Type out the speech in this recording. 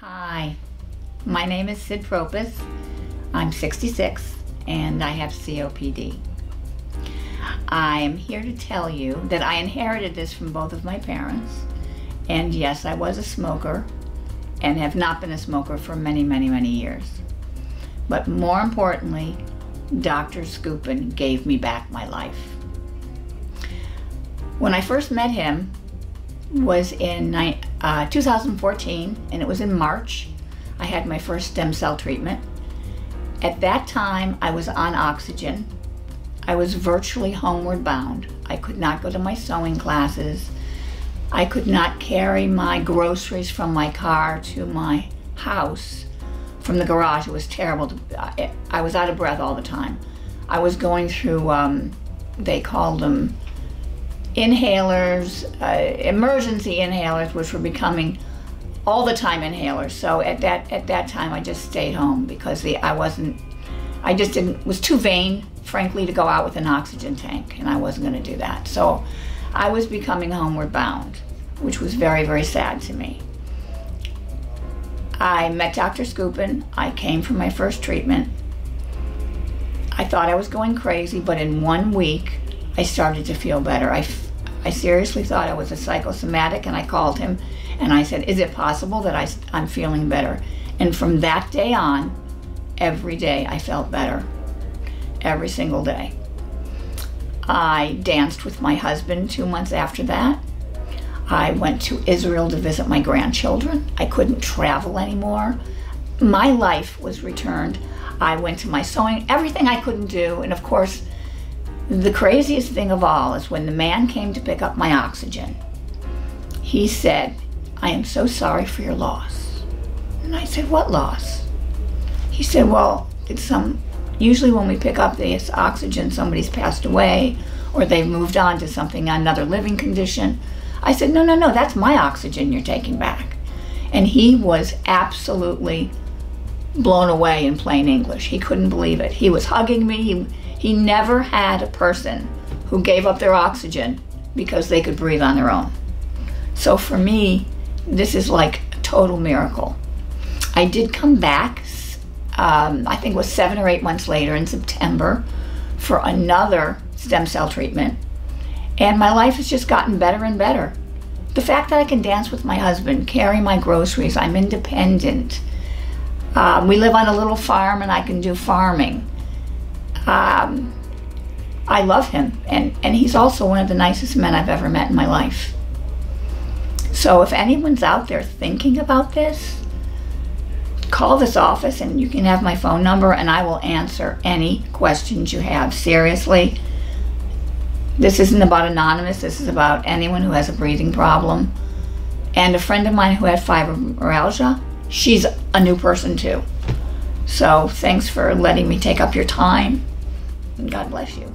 Hi, my name is Cydne Propis. I'm 66 and I have COPD. I am here to tell you that I inherited this from both of my parents, and yes, I was a smoker and have not been a smoker for many years. But more importantly, Dr. Skupin gave me back my life. When I first met him was in 2014, and it was in March. I had my first stem cell treatment. At that time, I was on oxygen. I was virtually homeward bound. I could not go to my sewing classes. I could not carry my groceries from my car to my house from the garage. It was terrible. I was out of breath all the time. I was going through, they called them inhalers, emergency inhalers, which were becoming all the time inhalers. So at that time, I just stayed home because was too vain, frankly, to go out with an oxygen tank, and I wasn't going to do that. So I was becoming homeward bound, which was very sad to me. I met Dr. Skupin. I came for my first treatment. I thought I was going crazy, but in 1 week, I started to feel better. I seriously thought I was a psychosomatic, and I called him and I said, is it possible that I'm feeling better? And from that day on, every day I felt better, every single day. I danced with my husband 2 months after that. I went to Israel to visit my grandchildren. I couldn't travel anymore. My life was returned. I went to my sewing, everything I couldn't do, and of course, the craziest thing of all is when the man came to pick up my oxygen, he said, I am so sorry for your loss. And I said, what loss? He said, well, usually when we pick up this oxygen, somebody's passed away or they've moved on to something, another living condition. I said, no, that's my oxygen you're taking back. And he was absolutely blown away in plain English. He couldn't believe it. He was hugging me. He never had a person who gave up their oxygen because they could breathe on their own. So for me, this is like a total miracle. I did come back, I think it was 7 or 8 months later in September, for another stem cell treatment. And my life has just gotten better and better. The fact that I can dance with my husband, carry my groceries, I'm independent. We live on a little farm and I can do farming. I love him, and he's also one of the nicest men I've ever met in my life. So if anyone's out there thinking about this, call this office and you can have my phone number and I will answer any questions you have. Seriously, this isn't about anonymous, this is about anyone who has a breathing problem. And a friend of mine who had fibromyalgia, she's a new person too. So thanks for letting me take up your time, and God bless you.